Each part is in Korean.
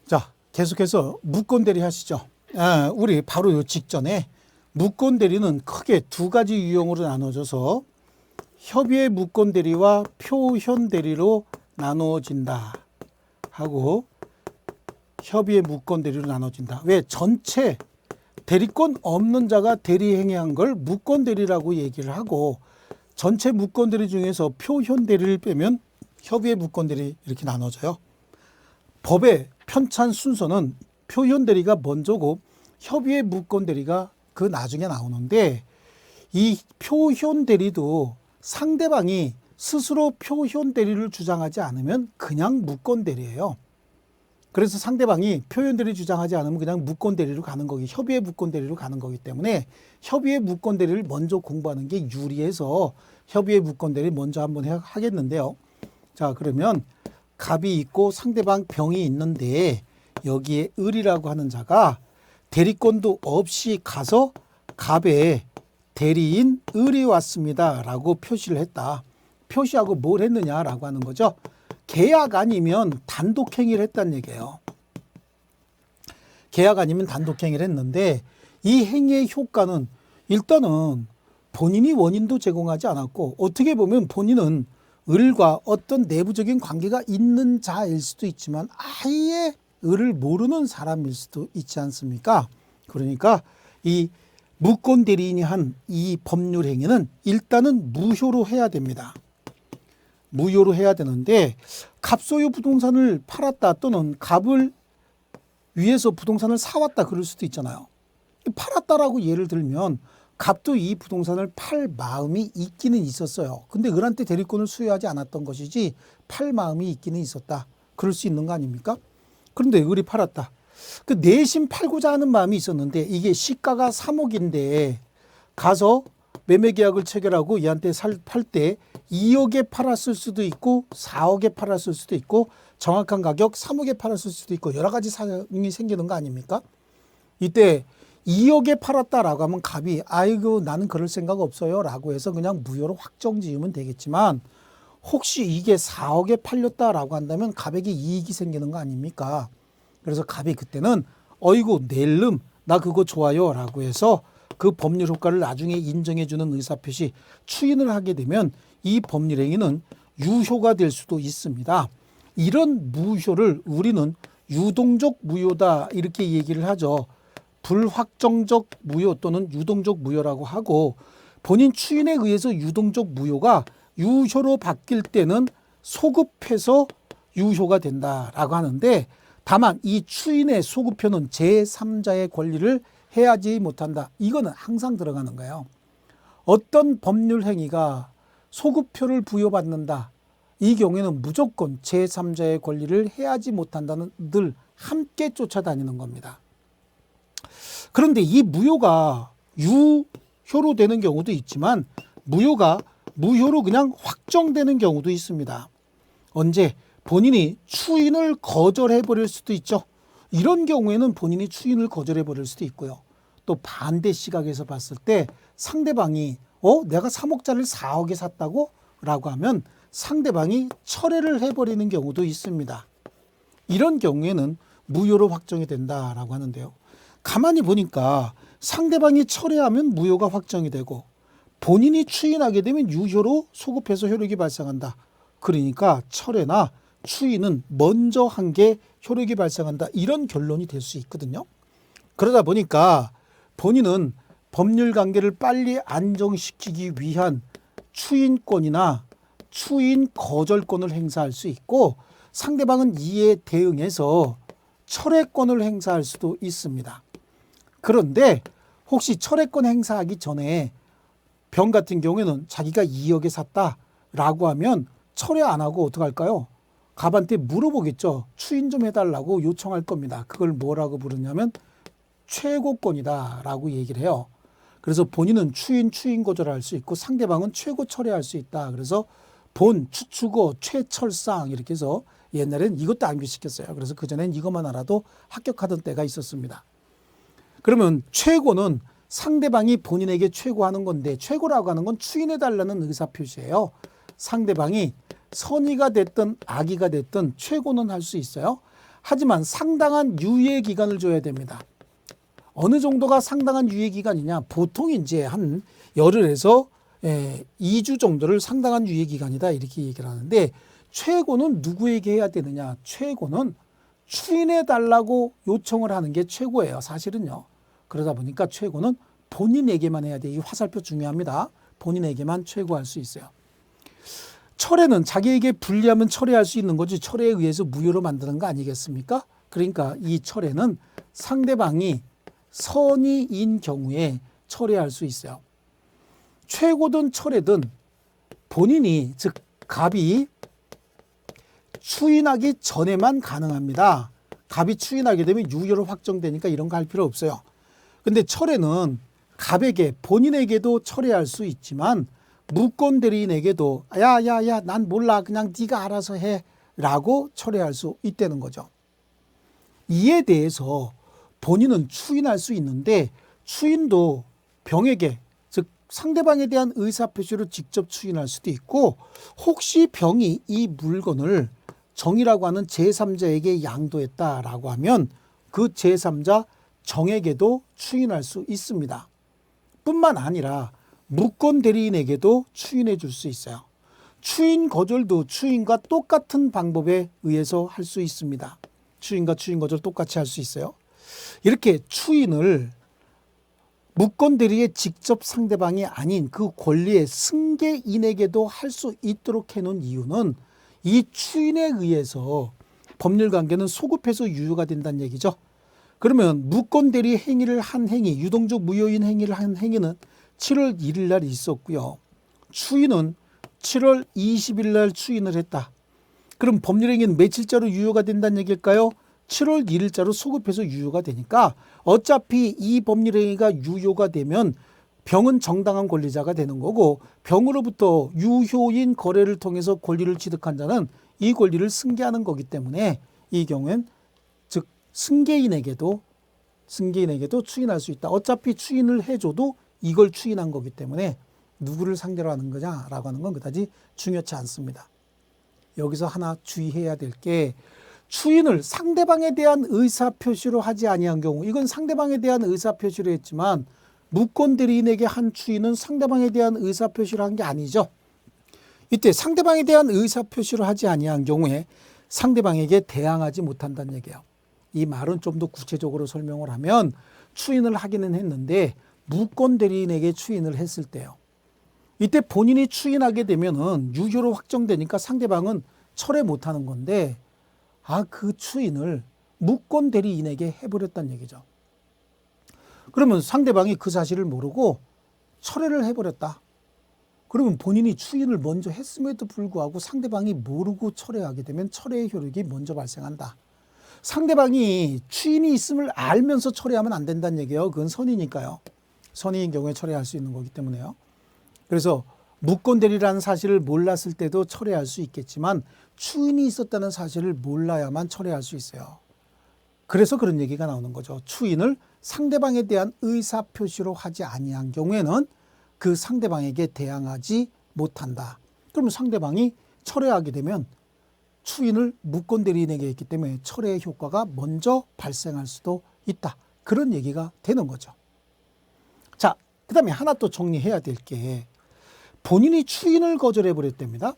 자, 계속해서 무권대리 하시죠. 우리 바로 요 직전에 무권대리는 크게 두 가지 유형으로 나눠져서 협의의 무권대리와 표현대리로 나누어진다 하고, 협의의 무권대리로 나눠진다. 왜? 전체 대리권 없는 자가 대리행위한 걸 무권대리라고 얘기를 하고, 전체 무권대리 중에서 표현대리를 빼면 협의의 무권대리 이렇게 나눠져요. 법의 편찬 순서는 표현대리가 먼저고 협의의 무권대리가 그 나중에 나오는데, 이 표현대리도 상대방이 스스로 표현대리를 주장하지 않으면 그냥 무권대리예요. 그래서 상대방이 표현대리 주장하지 않으면 그냥 무권대리로 가는 거기, 협의의 무권대리로 가는 거기 때문에 협의의 무권대리를 먼저 공부하는 게 유리해서 협의의 무권대리 먼저 한번 하겠는데요. 자, 그러면 갑이 있고 상대방 병이 있는데 여기에 을이라고 하는 자가 대리권도 없이 가서 갑에 대리인 을이 왔습니다 라고 표시를 했다. 표시하고 뭘 했느냐라고 하는 거죠. 계약 아니면 단독행위를 했다는 얘기예요. 계약 아니면 단독행위를 했는데, 이 행위의 효과는 일단은 본인이 원인도 제공하지 않았고, 어떻게 보면 본인은 을과 어떤 내부적인 관계가 있는 자일 수도 있지만 아예 을을 모르는 사람일 수도 있지 않습니까? 그러니까 이 무권대리인이 한 이 법률 행위는 일단은 무효로 해야 됩니다. 무효로 해야 되는데, 갑소유 부동산을 팔았다 또는 갑을 위해서 부동산을 사왔다 그럴 수도 있잖아요. 팔았다라고 예를 들면 갑도 이 부동산을 팔 마음이 있기는 있었어요. 근데 을한테 대리권을 수여하지 않았던 것이지 팔 마음이 있기는 있었다. 그럴 수 있는 거 아닙니까? 그런데 을이 팔았다. 그 내심 팔고자 하는 마음이 있었는데 이게 시가가 3억인데 가서 매매계약을 체결하고 얘한테 팔 때 2억에 팔았을 수도 있고 4억에 팔았을 수도 있고 정확한 가격 3억에 팔았을 수도 있고 여러 가지 상황이 생기는 거 아닙니까? 이때 2억에 팔았다라고 하면 갑이 아이고 나는 그럴 생각 없어요 라고 해서 그냥 무효로 확정 지으면 되겠지만, 혹시 이게 4억에 팔렸다라고 한다면 갑에게 이익이 생기는 거 아닙니까? 그래서 갑이 그때는 어이구 낼름 나 그거 좋아요 라고 해서 그 법률 효과를 나중에 인정해 주는 의사표시 추인을 하게 되면 이 법률 행위는 유효가 될 수도 있습니다. 이런 무효를 우리는 유동적 무효다 이렇게 얘기를 하죠. 불확정적 무효 또는 유동적 무효라고 하고, 본인 추인에 의해서 유동적 무효가 유효로 바뀔 때는 소급해서 유효가 된다라고 하는데, 다만 이 추인의 소급표는 제3자의 권리를 해야지 못한다. 이거는 항상 들어가는 거예요. 어떤 법률 행위가 소급표를 부여받는다. 이 경우에는 무조건 제3자의 권리를 해야지 못한다는 늘 함께 쫓아다니는 겁니다. 그런데 이 무효가 유효로 되는 경우도 있지만 무효가 무효로 그냥 확정되는 경우도 있습니다. 언제? 본인이 추인을 거절해 버릴 수도 있죠. 이런 경우에는 본인이 추인을 거절해 버릴 수도 있고요. 또 반대 시각에서 봤을 때 상대방이 내가 3억짜리를 4억에 샀다고? 라고 하면 상대방이 철회를 해버리는 경우도 있습니다. 이런 경우에는 무효로 확정이 된다라고 하는데요. 가만히 보니까 상대방이 철회하면 무효가 확정이 되고 본인이 추인하게 되면 유효로 소급해서 효력이 발생한다. 그러니까 철회나 추인은 먼저 한 게 효력이 발생한다. 이런 결론이 될 수 있거든요. 그러다 보니까 본인은 법률 관계를 빨리 안정시키기 위한 추인권이나 추인 거절권을 행사할 수 있고, 상대방은 이에 대응해서 철회권을 행사할 수도 있습니다. 그런데 혹시 철회권 행사하기 전에 병 같은 경우에는 자기가 2억에 샀다라고 하면 철회 안 하고 어떡할까요? 갑한테 물어보겠죠. 추인 좀 해달라고 요청할 겁니다. 그걸 뭐라고 부르냐면 최고권이다라고 얘기를 해요. 그래서 본인은 추인 거절할 수 있고 상대방은 최고 철회할 수 있다. 그래서 본, 추추고, 최철상 이렇게 해서 옛날엔 이것도 암기시켰어요. 그래서 그전엔 이것만 알아도 합격하던 때가 있었습니다. 그러면 최고는 상대방이 본인에게 최고하는 건데, 최고라고 하는 건 추인해달라는 의사표시예요. 상대방이 선의가 됐든 악의가 됐든 최고는 할 수 있어요. 하지만 상당한 유예 기간을 줘야 됩니다. 어느 정도가 상당한 유예 기간이냐? 보통 이제 한 열흘에서 2주 정도를 상당한 유예 기간이다 이렇게 얘기를 하는데, 최고는 누구에게 해야 되느냐? 최고는 추인해 달라고 요청을 하는 게 최고예요, 사실은요. 그러다 보니까 최고는 본인에게만 해야 돼. 이 화살표 중요합니다. 본인에게만 최고할 수 있어요. 철회는 자기에게 불리하면 철회할 수 있는 거지, 철회에 의해서 무효로 만드는 거 아니겠습니까? 그러니까 이 철회는 상대방이 선의인 경우에 철회할 수 있어요. 최고든 철회든 본인이, 즉 갑이 추인하기 전에만 가능합니다. 갑이 추인하게 되면 유효로 확정되니까 이런 거 할 필요 없어요. 근데 철회는 갑에게, 본인에게도 철회할 수 있지만 무권 대리인에게도 야야야 난 몰라 그냥 네가 알아서 해 라고 철회할 수 있다는 거죠. 이에 대해서 본인은 추인할 수 있는데, 추인도 병에게, 즉 상대방에 대한 의사표시로 직접 추인할 수도 있고, 혹시 병이 이 물건을 정이라고 하는 제3자에게 양도했다라고 하면 그 제3자 정에게도 추인할 수 있습니다. 뿐만 아니라 무권 대리인에게도 추인해 줄 수 있어요. 추인 거절도 추인과 똑같은 방법에 의해서 할 수 있습니다. 추인과 추인 거절 똑같이 할 수 있어요. 이렇게 추인을 무권 대리의 직접 상대방이 아닌 그 권리의 승계인에게도 할 수 있도록 해놓은 이유는, 이 추인에 의해서 법률관계는 소급해서 유효가 된다는 얘기죠. 그러면 무권 대리 행위를 한 행위, 유동적 무효인 행위를 한 행위는 7월 1일 날 있었고요. 추인은 7월 20일 날 추인을 했다. 그럼 법률행위는 며칠자로 유효가 된다는 얘기일까요? 7월 1일자로 소급해서 유효가 되니까 어차피 이 법률행위가 유효가 되면 병은 정당한 권리자가 되는 거고, 병으로부터 유효인 거래를 통해서 권리를 취득한 자는 이 권리를 승계하는 거기 때문에 이 경우엔 즉 승계인에게도 추인할 수 있다. 어차피 추인을 해줘도 이걸 추인한 거기 때문에 누구를 상대로 하는 거냐라고 하는 건 그다지 중요치 않습니다. 여기서 하나 주의해야 될 게, 추인을 상대방에 대한 의사표시로 하지 아니한 경우, 이건 상대방에 대한 의사표시로 했지만 무권 대리인에게 한 추인은 상대방에 대한 의사표시로 한 게 아니죠. 이때 상대방에 대한 의사표시로 하지 아니한 경우에 상대방에게 대항하지 못한다는 얘기예요. 이 말은 좀 더 구체적으로 설명을 하면, 추인을 하기는 했는데 무권 대리인에게 추인을 했을 때요. 이때 본인이 추인하게 되면은 유효로 확정되니까 상대방은 철회 못하는 건데, 그 추인을 무권 대리인에게 해버렸다는 얘기죠. 그러면 상대방이 그 사실을 모르고 철회를 해버렸다. 그러면 본인이 추인을 먼저 했음에도 불구하고 상대방이 모르고 철회하게 되면 철회의 효력이 먼저 발생한다. 상대방이 추인이 있음을 알면서 철회하면 안 된다는 얘기예요. 그건 선의니까요. 선의인 경우에 철회할 수 있는 거기 때문에요. 그래서 무권 대리라는 사실을 몰랐을 때도 철회할 수 있겠지만 추인이 있었다는 사실을 몰라야만 철회할 수 있어요. 그래서 그런 얘기가 나오는 거죠. 추인을 상대방에 대한 의사표시로 하지 아니한 경우에는 그 상대방에게 대항하지 못한다. 그러면 상대방이 철회하게 되면 추인을 무권 대리인에게 했기 때문에 철회의 효과가 먼저 발생할 수도 있다. 그런 얘기가 되는 거죠. 자, 그 다음에 하나 또 정리해야 될 게, 본인이 추인을 거절해 버렸답니다.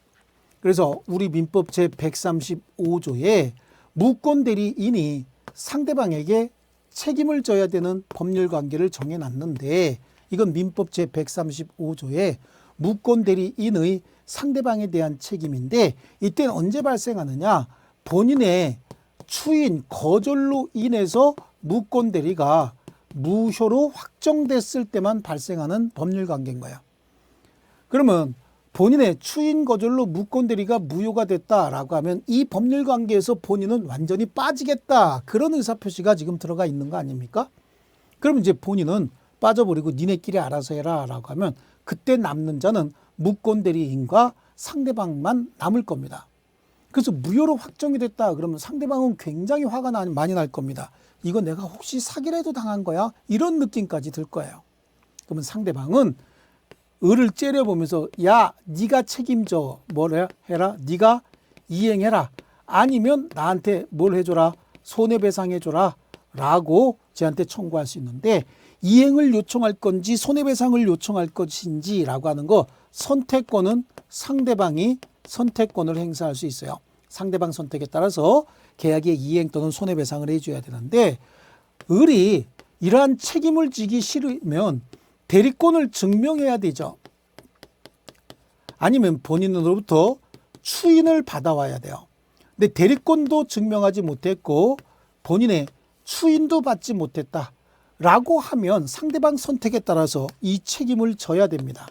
그래서 우리 민법 제135조에 무권 대리인이 상대방에게 책임을 져야 되는 법률관계를 정해놨는데, 이건 민법 제135조에 무권 대리인의 상대방에 대한 책임인데, 이때는 언제 발생하느냐? 본인의 추인 거절로 인해서 무권 대리가 무효로 확정됐을 때만 발생하는 법률관계인 거예요. 그러면 본인의 추인 거절로 무권 대리가 무효가 됐다라고 하면 이 법률관계에서 본인은 완전히 빠지겠다, 그런 의사표시가 지금 들어가 있는 거 아닙니까? 그럼 이제 본인은 빠져버리고 니네끼리 알아서 해라 라고 하면 그때 남는 자는 무권 대리인과 상대방만 남을 겁니다. 그래서 무효로 확정이 됐다 그러면 상대방은 굉장히 화가 많이 날 겁니다. 이거 내가 혹시 사기라도 당한 거야? 이런 느낌까지 들 거예요. 그러면 상대방은 을을 째려보면서 야, 네가 책임져, 뭘 해라, 네가 이행해라, 아니면 나한테 뭘 해줘라, 손해배상해줘라 라고 쟤한테 청구할 수 있는데, 이행을 요청할 건지 손해배상을 요청할 것인지 라고 하는 거, 선택권은 상대방이 선택권을 행사할 수 있어요. 상대방 선택에 따라서 계약의 이행 또는 손해배상을 해줘야 되는데, 을이 이러한 책임을 지기 싫으면 대리권을 증명해야 되죠. 아니면 본인으로부터 추인을 받아와야 돼요. 근데 대리권도 증명하지 못했고 본인의 추인도 받지 못했다 라고 하면 상대방 선택에 따라서 이 책임을 져야 됩니다.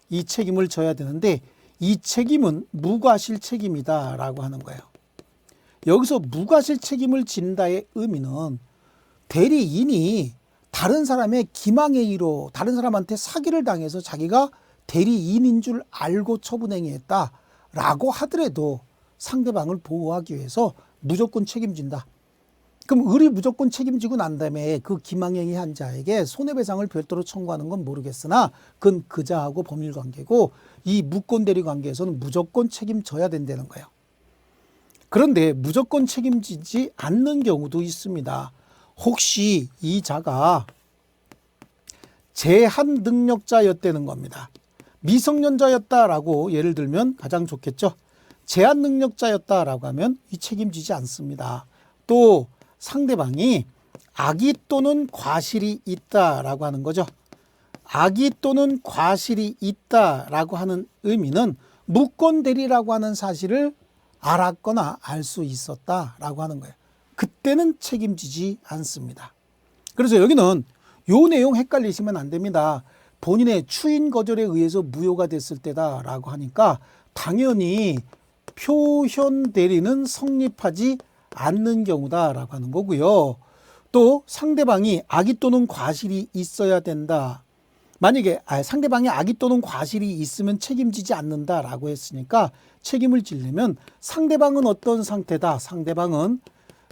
이 책임을 져야 되는데, 이 책임은 무과실 책임이다 라고 하는 거예요. 여기서 무과실 책임을 진다의 의미는 대리인이 다른 사람의 기망행위로 다른 사람한테 사기를 당해서 자기가 대리인인 줄 알고 처분행위했다 라고 하더라도 상대방을 보호하기 위해서 무조건 책임진다. 그럼 을이 무조건 책임지고 난 다음에 그 기망행위 한 자에게 손해배상을 별도로 청구하는 건 모르겠으나 그건 그자하고 법률관계고, 이 무권대리 관계에서는 무조건 책임져야 된다는 거예요. 그런데 무조건 책임지지 않는 경우도 있습니다. 혹시 이 자가 제한 능력자였다는 겁니다. 미성년자였다라고 예를 들면 가장 좋겠죠. 제한 능력자였다라고 하면 이 책임지지 않습니다. 또 상대방이 악의 또는 과실이 있다라고 하는 거죠. 악의 또는 과실이 있다라고 하는 의미는 무권대리라고 하는 사실을 알았거나 알 수 있었다라고 하는 거예요. 그때는 책임지지 않습니다. 그래서 여기는 요 내용 헷갈리시면 안 됩니다. 본인의 추인 거절에 의해서 무효가 됐을 때다라고 하니까 당연히 표현 대리는 성립하지 않는 경우다라고 하는 거고요. 또 상대방이 악의 또는 과실이 있어야 된다. 만약에 상대방이 악의 또는 과실이 있으면 책임지지 않는다라고 했으니까 책임을 지려면 상대방은 어떤 상태다? 상대방은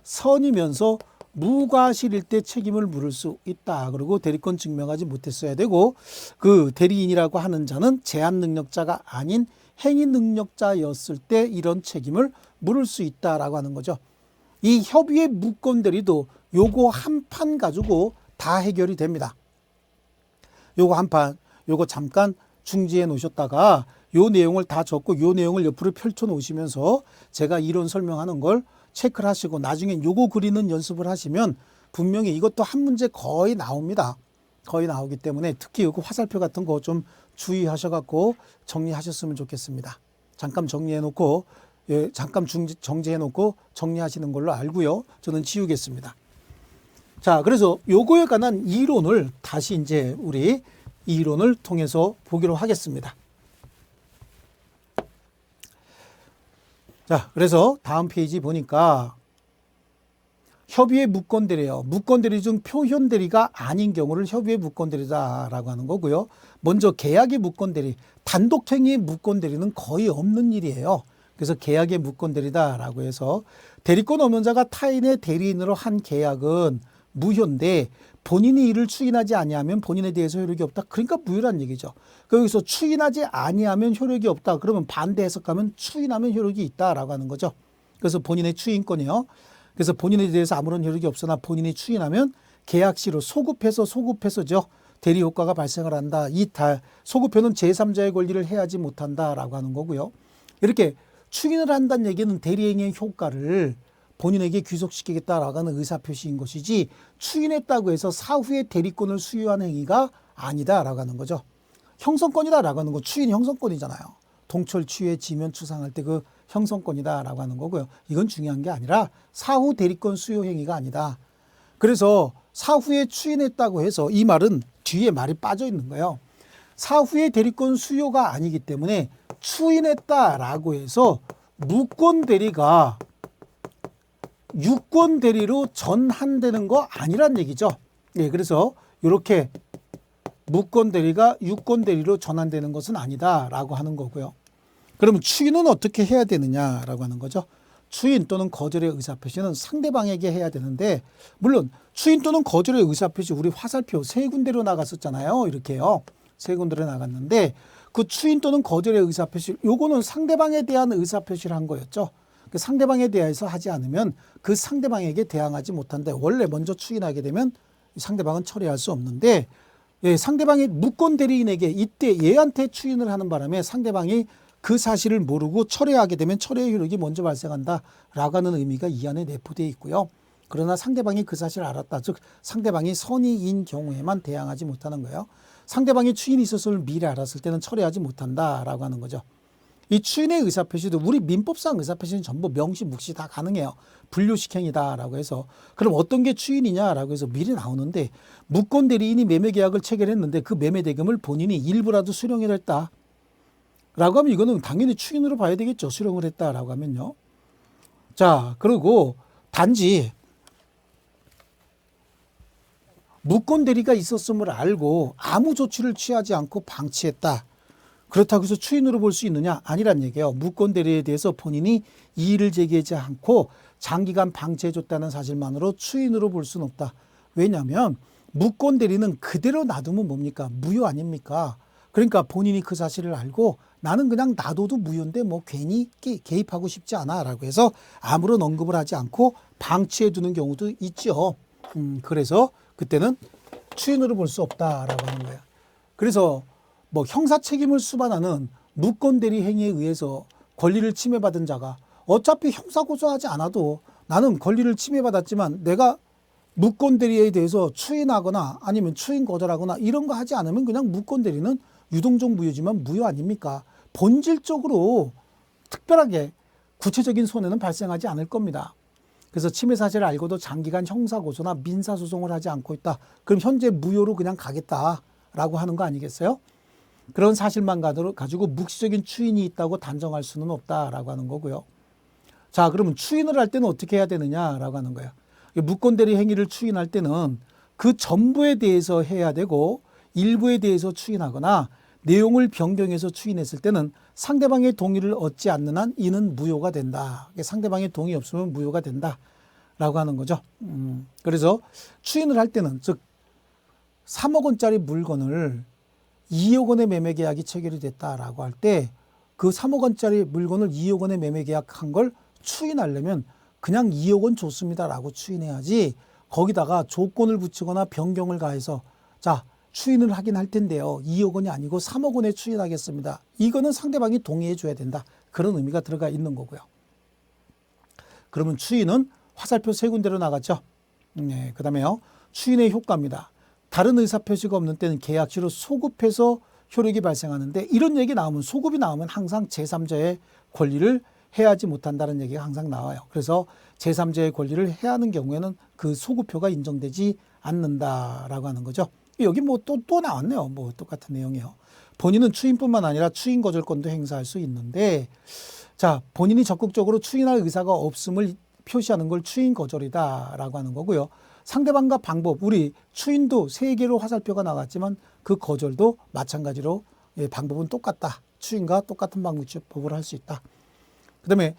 선이면서 무과실일 때 책임을 물을 수 있다. 그리고 대리권 증명하지 못했어야 되고, 그 대리인이라고 하는 자는 제한 능력자가 아닌 행위 능력자였을 때 이런 책임을 물을 수 있다라고 하는 거죠. 이 협의의 무권 대리도 요거 한 판 가지고 다 해결이 됩니다. 요거 한 판, 요거 잠깐 중지해 놓으셨다가 요 내용을 다 적고 요 내용을 옆으로 펼쳐 놓으시면서 제가 이론 설명하는 걸 체크를 하시고 나중에 요거 그리는 연습을 하시면 분명히 이것도 한 문제 거의 나옵니다. 거의 나오기 때문에 특히 요거 화살표 같은 거 좀 주의하셔갖고 정리하셨으면 좋겠습니다. 잠깐 정리해 놓고, 잠깐 정지해 놓고 정리하시는 걸로 알고요. 저는 지우겠습니다. 자, 그래서 요거에 관한 이론을 다시 이제 우리 이론을 통해서 보기로 하겠습니다. 자, 그래서 다음 페이지 보니까 협의의 무권대리예요. 무권대리 중 표현대리가 아닌 경우를 협의의 무권대리다라고 하는 거고요. 먼저 계약의 무권대리, 단독행위의 무권대리는 거의 없는 일이에요. 그래서 계약의 무권대리다라고 해서 대리권 없는 자가 타인의 대리인으로 한 계약은 무효인데 본인이 이를 추인하지 아니하면 본인에 대해서 효력이 없다. 그러니까 무효란 얘기죠. 여기서 추인하지 아니하면 효력이 없다. 그러면 반대 해석하면 추인하면 효력이 있다라고 하는 거죠. 그래서 본인의 추인권이요. 그래서 본인에 대해서 아무런 효력이 없으나 본인이 추인하면 계약시로 소급해서죠. 대리 효과가 발생을 한다. 소급표는 제3자의 권리를 해하지 못한다라고 하는 거고요. 이렇게 추인을 한다는 얘기는 대리행위의 효과를 본인에게 귀속시키겠다라고 하는 의사표시인 것이지, 추인했다고 해서 사후에 대리권을 수여한 행위가 아니다라고 하는 거죠. 형성권이다라고 하는 거, 추인 형성권이잖아요. 동철, 취해, 지면, 추상할 때 그 형성권이다라고 하는 거고요. 이건 중요한 게 아니라 사후 대리권 수요 행위가 아니다. 그래서 사후에 추인했다고 해서 이 말은 뒤에 말이 빠져 있는 거예요. 사후에 대리권 수요가 아니기 때문에 추인했다라고 해서 무권 대리가 유권 대리로 전환되는 거 아니란 얘기죠. 예, 그래서 이렇게 무권 대리가 유권 대리로 전환되는 것은 아니다라고 하는 거고요. 그러면 추인은 어떻게 해야 되느냐라고 하는 거죠. 추인 또는 거절의 의사표시는 상대방에게 해야 되는데, 물론 추인 또는 거절의 의사표시 우리 화살표 세 군데로 나갔었잖아요. 이렇게요. 세 군데로 나갔는데 그 추인 또는 거절의 의사표시, 요거는 상대방에 대한 의사표시를 한 거였죠. 그 상대방에 대해서 하지 않으면 그 상대방에게 대항하지 못한다. 원래 먼저 추인하게 되면 상대방은 처리할 수 없는데, 예, 상대방의 무권 대리인에게 이때 얘한테 추인을 하는 바람에 상대방이 그 사실을 모르고 철회하게 되면 철회의 효력이 먼저 발생한다라고 하는 의미가 이 안에 내포되어 있고요. 그러나 상대방이 그 사실을 알았다. 즉 상대방이 선의인 경우에만 대항하지 못하는 거예요. 상대방이 추인이 있었음을 미리 알았을 때는 철회하지 못한다라고 하는 거죠. 이 추인의 의사표시도 우리 민법상 의사표시는 전부 명시, 묵시 다 가능해요. 분류식행이다라고 해서. 그럼 어떤 게 추인이냐라고 해서 미리 나오는데, 무권 대리인이 매매계약을 체결했는데 그 매매대금을 본인이 일부라도 수령을 했다 라고 하면 이거는 당연히 추인으로 봐야 되겠죠. 수령을 했다라고 하면요. 자, 그리고 단지 무권 대리가 있었음을 알고 아무 조치를 취하지 않고 방치했다. 그렇다고 해서 추인으로 볼 수 있느냐? 아니란 얘기예요. 무권 대리에 대해서 본인이 이의를 제기하지 않고 장기간 방치해줬다는 사실만으로 추인으로 볼 수는 없다. 왜냐하면 무권 대리는 그대로 놔두면 뭡니까? 무효 아닙니까? 그러니까 본인이 그 사실을 알고 나는 그냥 놔둬도 무효인데 뭐 괜히 개입하고 싶지 않아 라고 해서 아무런 언급을 하지 않고 방치해두는 경우도 있죠. 그래서 그때는 추인으로 볼 수 없다라고 하는 거예요. 그래서 뭐 형사 책임을 수반하는 무권 대리 행위에 의해서 권리를 침해받은 자가 어차피 형사 고소하지 않아도 나는 권리를 침해받았지만 내가 무권 대리에 대해서 추인하거나 아니면 추인 거절하거나 이런 거 하지 않으면 그냥 무권 대리는 유동적 무효지만 무효 아닙니까? 본질적으로 특별하게 구체적인 손해는 발생하지 않을 겁니다. 그래서 침해 사실을 알고도 장기간 형사고소나 민사소송을 하지 않고 있다. 그럼 현재 무효로 그냥 가겠다라고 하는 거 아니겠어요? 그런 사실만 가지고 묵시적인 추인이 있다고 단정할 수는 없다라고 하는 거고요. 자, 그러면 추인을 할 때는 어떻게 해야 되느냐라고 하는 거예요. 무권 대리 행위를 추인할 때는 그 전부에 대해서 해야 되고 일부에 대해서 추인하거나 내용을 변경해서 추인했을 때는 상대방의 동의를 얻지 않는 한 이는 무효가 된다. 상대방의 동의 없으면 무효가 된다라고 하는 거죠. 그래서 추인을 할 때는 즉 3억 원짜리 물건을 2억 원의 매매 계약이 체결이 됐다라고 할 때 그 3억 원짜리 물건을 2억 원의 매매 계약한 걸 추인하려면 그냥 2억 원 줬습니다라고 추인해야지 거기다가 조건을 붙이거나 변경을 가해서 자 추인을 하긴 할 텐데요. 2억 원이 아니고 3억 원에 추인하겠습니다. 이거는 상대방이 동의해 줘야 된다. 그런 의미가 들어가 있는 거고요. 그러면 추인은 화살표 세 군데로 나갔죠. 네, 그다음에요. 추인의 효과입니다. 다른 의사표시가 없는 때는 계약시로 소급해서 효력이 발생하는데 이런 얘기 나오면 소급이 나오면 항상 제3자의 권리를 해하지 못한다는 얘기가 항상 나와요. 그래서 제3자의 권리를 해하는 경우에는 그 소급표가 인정되지 않는다라고 하는 거죠. 여기 뭐 또 나왔네요. 뭐 똑같은 내용이요. 본인은 추인뿐만 아니라 추인 거절권도 행사할 수 있는데 자, 본인이 적극적으로 추인할 의사가 없음을 표시하는 걸 추인 거절이다라고 하는 거고요. 상대방과 방법, 우리 추인도 3개로 화살표가 나갔지만 그 거절도 마찬가지로 방법은 똑같다. 추인과 똑같은 방법을 할 수 있다. 그 다음에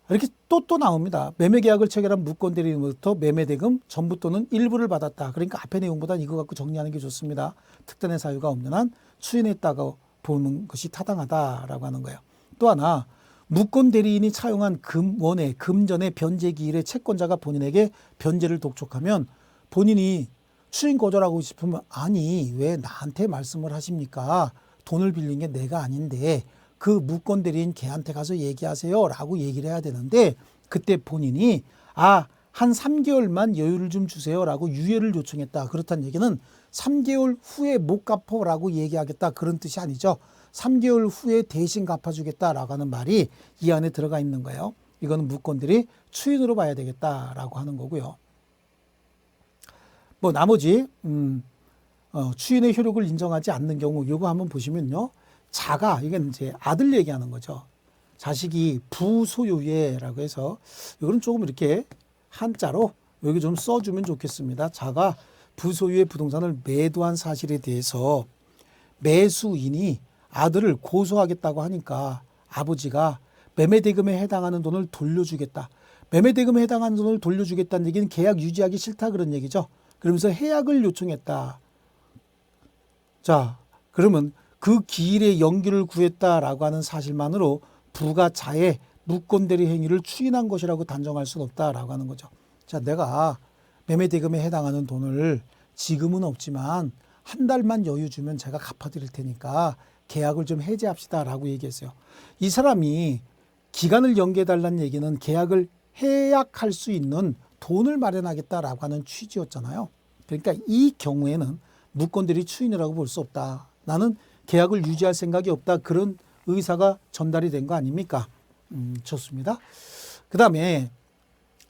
이렇게 또 나옵니다. 매매계약을 체결한 무권 대리인으로부터 매매대금 전부 또는 일부를 받았다. 그러니까 앞에 내용보다 이거 갖고 정리하는 게 좋습니다. 특단의 사유가 없는 한 추인했다고 보는 것이 타당하다라고 하는 거예요. 또 하나 무권 대리인이 차용한 금원의 금전의 변제 기일에 채권자가 본인에게 변제를 독촉하면 본인이 추인 거절하고 싶으면 아니 왜 나한테 말씀을 하십니까? 돈을 빌린 게 내가 아닌데 그 무권 대리인 걔한테 가서 얘기하세요 라고 얘기를 해야 되는데 그때 본인이 한 3개월만 여유를 좀 주세요 라고 유예를 요청했다. 그렇다는 얘기는 3개월 후에 못 갚어라고 얘기하겠다 그런 뜻이 아니죠. 3개월 후에 대신 갚아주겠다라고 하는 말이 이 안에 들어가 있는 거예요. 이거는 무권들이 추인으로 봐야 되겠다라고 하는 거고요. 뭐 나머지 추인의 효력을 인정하지 않는 경우 이거 한번 보시면요. 자가 이건 이제 아들 얘기하는 거죠. 자식이 부소유예라고 해서 이거는 조금 이렇게 한자로 여기 좀 써주면 좋겠습니다. 자가 부소유의 부동산을 매도한 사실에 대해서 매수인이 아들을 고소하겠다고 하니까 아버지가 매매대금에 해당하는 돈을 돌려주겠다. 매매대금에 해당하는 돈을 돌려주겠다는 얘기는 계약 유지하기 싫다 그런 얘기죠. 그러면서 해약을 요청했다. 자, 그러면 그 기일의 연기를 구했다라고 하는 사실만으로 부가 자의 무권대리 행위를 추인한 것이라고 단정할 수는 없다라고 하는 거죠. 자, 내가 매매 대금에 해당하는 돈을 지금은 없지만 한 달만 여유 주면 제가 갚아드릴 테니까 계약을 좀 해지합시다라고 얘기했어요. 이 사람이 기간을 연기해달라는 얘기는 계약을 해약할 수 있는 돈을 마련하겠다라고 하는 취지였잖아요. 그러니까 이 경우에는 무권대리 추인이라고 볼 수 없다. 나는 계약을 유지할 생각이 없다. 그런 의사가 전달이 된 거 아닙니까? 좋습니다. 그 다음에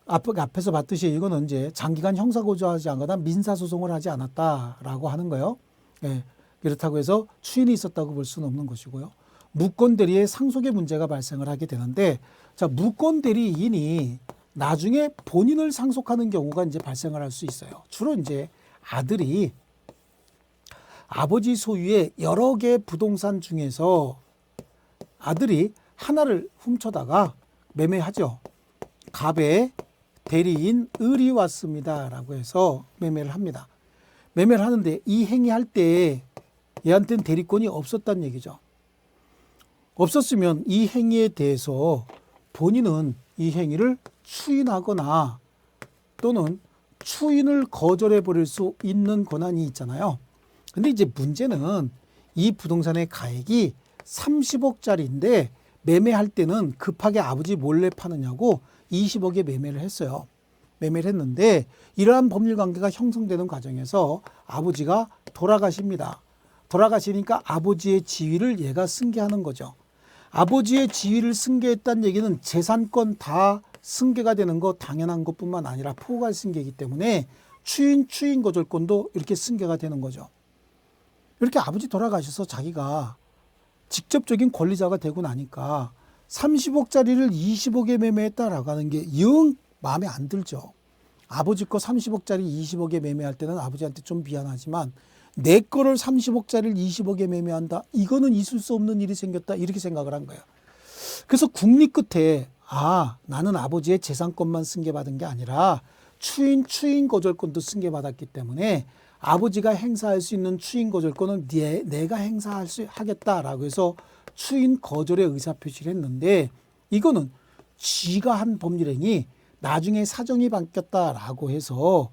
앞에서 봤듯이 이거는 이제 장기간 형사고소하지 않거나 민사소송을 하지 않았다라고 하는 거예요. 예, 그렇다고 해서 추인이 있었다고 볼 수는 없는 것이고요. 무권대리의 상속의 문제가 발생을 하게 되는데, 자, 무권대리인이 나중에 본인을 상속하는 경우가 이제 발생을 할 수 있어요. 주로 이제 아들이 아버지 소유의 여러 개 부동산 중에서 아들이 하나를 훔쳐다가 매매하죠. 갑의 대리인 을이 왔습니다 라고 해서 매매를 합니다. 매매를 하는데 이 행위할 때 얘한테는 대리권이 없었다는 얘기죠. 없었으면 이 행위에 대해서 본인은 이 행위를 추인하거나 또는 추인을 거절해 버릴 수 있는 권한이 있잖아요. 근데 이제 문제는 이 부동산의 가액이 30억짜리인데 매매할 때는 급하게 아버지 몰래 파느냐고 20억에 매매를 했어요. 매매를 했는데 이러한 법률 관계가 형성되는 과정에서 아버지가 돌아가십니다. 돌아가시니까 아버지의 지위를 얘가 승계하는 거죠. 아버지의 지위를 승계했다는 얘기는 재산권 다 승계가 되는 거 당연한 것뿐만 아니라 포괄 승계이기 때문에 추인 거절권도 이렇게 승계가 되는 거죠. 이렇게 아버지 돌아가셔서 자기가 직접적인 권리자가 되고 나니까 30억짜리를 20억에 매매했다라고 하는 게 영 마음에 안 들죠. 아버지 거 30억짜리 20억에 매매할 때는 아버지한테 좀 미안하지만 내 거를 30억짜리를 20억에 매매한다. 이거는 있을 수 없는 일이 생겼다. 이렇게 생각을 한 거예요. 그래서 국리 끝에 나는 아버지의 재산권만 승계받은 게 아니라 추인 거절권도 승계받았기 때문에 아버지가 행사할 수 있는 추인 거절권은 내가 하겠다라고 해서 추인 거절의 의사표시를 했는데 이거는 쥐가 한 법률행위 나중에 사정이 바뀌었다라고 해서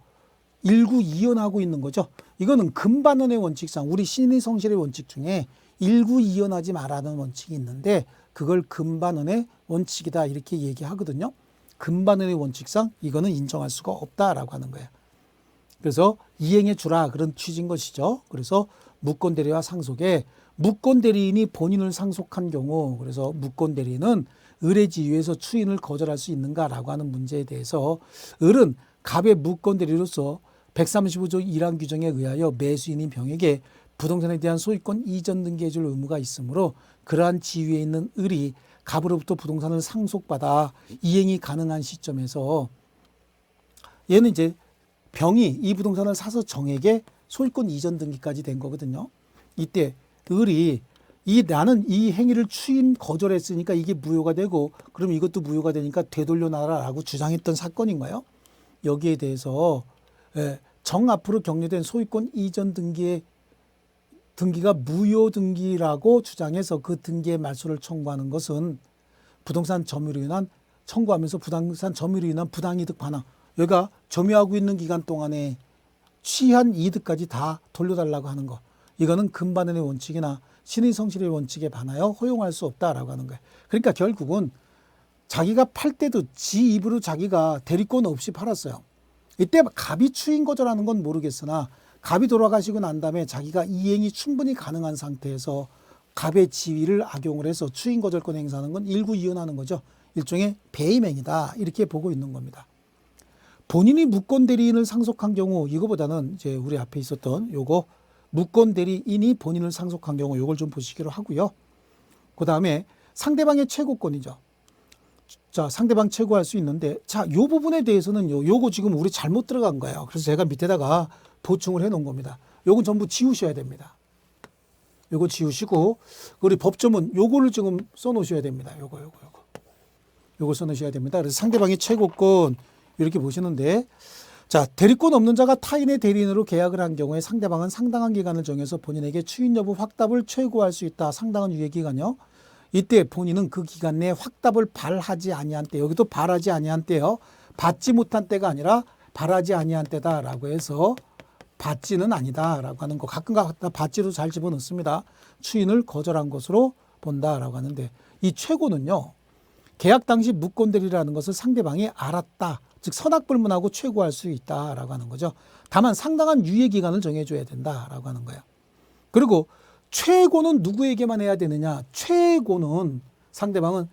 일구이연하고 있는 거죠. 이거는 금반원의 원칙상 우리 신의성실의 원칙 중에 일구이연하지 말라는 원칙이 있는데 그걸 금반원의 원칙이다 이렇게 얘기하거든요. 금반원의 원칙상 이거는 인정할 수가 없다라고 하는 거예요. 그래서 이행해 주라 그런 취지인 것이죠. 그래서 무권대리와 상속에 무권대리인이 본인을 상속한 경우 그래서 무권대리인은 을의 지위에서 추인을 거절할 수 있는가라고 하는 문제에 대해서 을은 갑의 무권대리로서 135조 1항 규정에 의하여 매수인인 병에게 부동산에 대한 소유권 이전 등기해 줄 의무가 있으므로 그러한 지위에 있는 을이 갑으로부터 부동산을 상속받아 이행이 가능한 시점에서 얘는 이제 병이 이 부동산을 사서 정에게 소유권 이전 등기까지 된 거거든요. 이때 을이 나는 이 행위를 추인 거절했으니까 이게 무효가 되고 그럼 이것도 무효가 되니까 되돌려놔라라고 주장했던 사건인 거예요. 여기에 대해서 정 앞으로 격려된 소유권 이전 등기가 무효 등기라고 주장해서 그 등기의 말소를 청구하는 것은 부동산 점유로 인한 청구하면서 부동산 점유로 인한 부당이득 반환 여기가 점유하고 있는 기간 동안에 취한 이득까지 다 돌려달라고 하는 거 이거는 금반원의 원칙이나 신의성실의 원칙에 반하여 허용할 수 없다라고 하는 거예요. 그러니까 결국은 자기가 팔 때도 지 입으로 자기가 대리권 없이 팔았어요. 이때 갑이 추인 거절하는 건 모르겠으나 갑이 돌아가시고 난 다음에 자기가 이행이 충분히 가능한 상태에서 갑의 지위를 악용을 해서 추인 거절권 행사하는 건 일구이연하는 거죠. 일종의 배임행위다 이렇게 보고 있는 겁니다. 본인이 무권대리인을 상속한 경우 이거보다는 이제 우리 앞에 있었던 요거 무권대리인이 본인을 상속한 경우 요걸 좀 보시기로 하고요. 그 다음에 상대방의 최고권이죠. 자, 상대방 최고할 수 있는데 자, 요 부분에 대해서는 요거 지금 우리 잘못 들어간 거예요. 그래서 제가 밑에다가 보충을 해 놓은 겁니다. 요건 전부 지우셔야 됩니다. 요거 지우시고 우리 법조문 요거를 지금 써 놓으셔야 됩니다. 요거 써 놓으셔야 됩니다. 그래서 상대방의 최고권 이렇게 보시는데 자, 대리권 없는 자가 타인의 대리인으로 계약을 한 경우에 상대방은 상당한 기간을 정해서 본인에게 추인 여부 확답을 최고할 수 있다. 상당한 유예 기간이요. 이때 본인은 그 기간 내에 확답을 발하지 아니한 때, 여기도 발하지 아니한 때요. 받지 못한 때가 아니라 발하지 아니한 때다라고 해서 받지는 아니다라고 하는 거. 가끔가다 받지도 잘 집어넣습니다. 추인을 거절한 것으로 본다라고 하는데, 이 최고는요, 계약 당시 무권대리라는 것을 상대방이 알았다. 즉 선악불문하고 최고할 수 있다라고 하는 거죠. 다만 상당한 유예 기간을 정해줘야 된다라고 하는 거예요. 그리고 최고는 누구에게만 해야 되느냐? 최고는 상대방은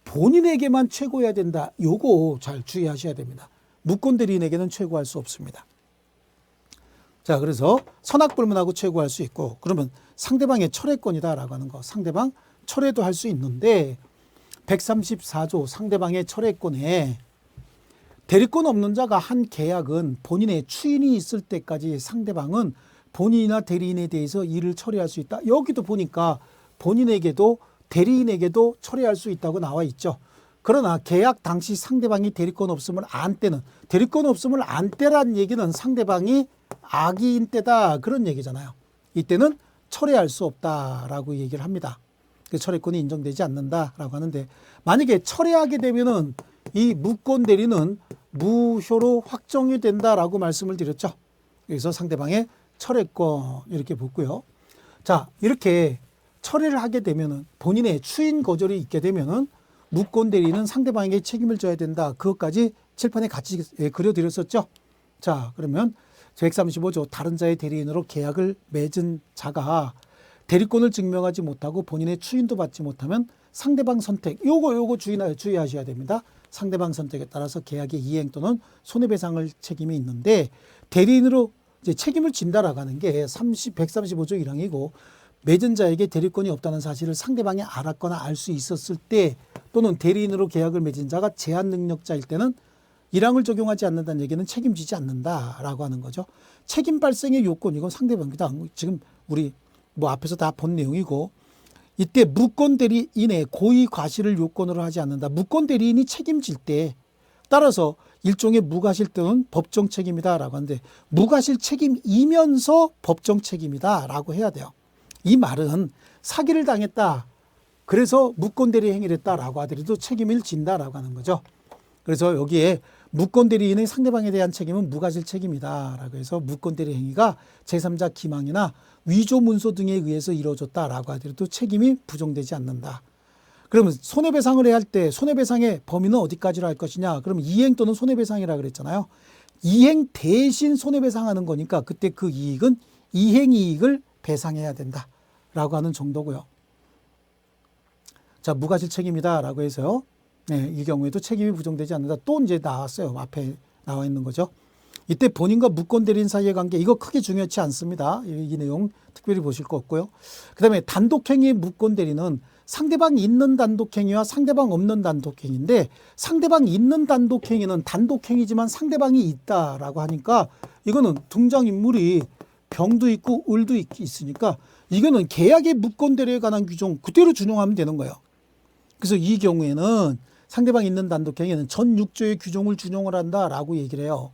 본인에게만 최고해야 된다. 요거 잘 주의하셔야 됩니다. 무권대리인에게는 최고할 수 없습니다. 자, 그래서 선악불문하고 최고할 수 있고, 그러면 상대방의 철회권이다라고 하는 거. 상대방 철회도 할 수 있는데 134조 상대방의 철회권에 대리권 없는 자가 한 계약은 본인의 추인이 있을 때까지 상대방은 본인이나 대리인에 대해서 일을 처리할 수 있다. 여기도 보니까 본인에게도 대리인에게도 처리할 수 있다고 나와 있죠. 그러나 계약 당시 상대방이 대리권 없음을 안 때는, 대리권 없음을 안 때란 얘기는 상대방이 악의인 때다, 그런 얘기잖아요. 이때는 철회할 수 없다라고 얘기를 합니다. 그 철회권이 인정되지 않는다라고 하는데, 만약에 철회하게 되면은 이 무권 대리는 무효로 확정이 된다라고 말씀을 드렸죠. 여기서 상대방의 철회권 이렇게 붙고요. 자, 이렇게 철회를 하게 되면은 본인의 추인 거절이 있게 되면은 무권 대리는 상대방에게 책임을 져야 된다. 그것까지 칠판에 같이 그려드렸었죠. 자, 그러면 135조 다른 자의 대리인으로 계약을 맺은 자가 대리권을 증명하지 못하고 본인의 추인도 받지 못하면 상대방 선택, 요거 주의하셔야 됩니다. 상대방 선택에 따라서 계약의 이행 또는 손해배상을 책임이 있는데, 대리인으로 이제 책임을 진다라고 하는 게 135조 1항이고, 맺은 자에게 대리권이 없다는 사실을 상대방이 알았거나 알 수 있었을 때, 또는 대리인으로 계약을 맺은 자가 제한 능력자일 때는 1항을 적용하지 않는다는 얘기는 책임지지 않는다라고 하는 거죠. 책임 발생의 요건, 이건 상대방이다. 지금 우리 뭐 앞에서 다 본 내용이고, 이때 무권 대리인의 고의 과실을 요건으로 하지 않는다. 무권 대리인이 책임질 때, 따라서 일종의 무과실 또는 법정 책임이다라고 하는데, 무과실 책임이면서 법정 책임이다라고 해야 돼요. 이 말은 사기를 당했다, 그래서 무권 대리 행위를 했다라고 하더라도 책임을 진다라고 하는 거죠. 그래서 여기에 무권 대리인의 상대방에 대한 책임은 무과실 책임이다라고 해서 무권 대리 행위가 제3자 기망이나 위조 문서 등에 의해서 이루어졌다라고 하더라도 책임이 부정되지 않는다. 그러면 손해배상을 해야 할 때 손해배상의 범위는 어디까지로 할 것이냐? 그럼 이행 또는 손해배상이라고 그랬잖아요. 이행 대신 손해배상하는 거니까 그때 그 이익은 이행이익을 배상해야 된다라고 하는 정도고요. 자, 무과실 책임이다라고 해서요. 네, 이 경우에도 책임이 부정되지 않는다. 또 이제 나왔어요. 앞에 나와 있는 거죠. 이때 본인과 무권 대리인 사이의 관계, 이거 크게 중요치 않습니다. 이 내용 특별히 보실 거 없고요. 그 다음에 단독행위의 무권 대리는 상대방이 있는 단독행위와 상대방 없는 단독행위인데, 상대방 있는 단독행위는 단독행위지만 상대방이 있다라고 하니까 이거는 등장인물이 병도 있고 을도 있으니까 이거는 계약의 무권 대리에 관한 규정 그대로 준용하면 되는 거예요. 그래서 이 경우에는 상대방이 있는 단독행위는 전 6조의 규정을 준용을 한다라고 얘기를 해요.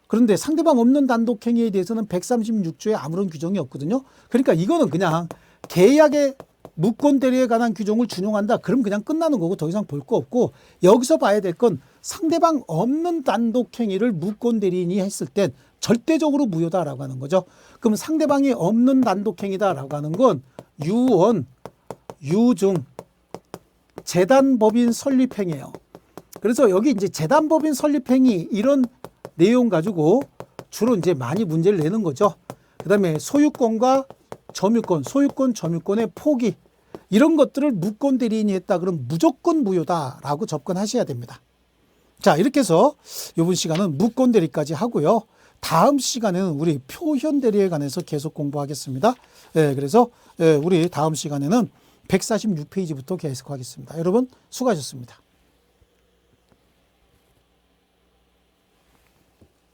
그런데 상대방 없는 단독행위에 대해서는 136조에 아무런 규정이 없거든요. 그러니까 이거는 그냥 계약의 무권 대리에 관한 규정을 준용한다. 그럼 그냥 끝나는 거고 더 이상 볼 거 없고, 여기서 봐야 될 건 상대방 없는 단독행위를 무권 대리인이 했을 땐 절대적으로 무효다라고 하는 거죠. 그럼 상대방이 없는 단독행위다라고 하는 건 유언, 유증, 재단법인 설립행위예요. 그래서 여기 이제 재단법인 설립행위 이런 내용 가지고 주로 이제 많이 문제를 내는 거죠. 그 다음에 소유권과 점유권, 소유권, 점유권의 포기, 이런 것들을 무권 대리인이 했다. 그럼 무조건 무효다라고 접근하셔야 됩니다. 자, 이렇게 해서 이번 시간은 무권 대리까지 하고요. 다음 시간에는 우리 표현 대리에 관해서 계속 공부하겠습니다. 그래서 우리 다음 시간에는 146페이지부터 계속하겠습니다. 여러분 수고하셨습니다.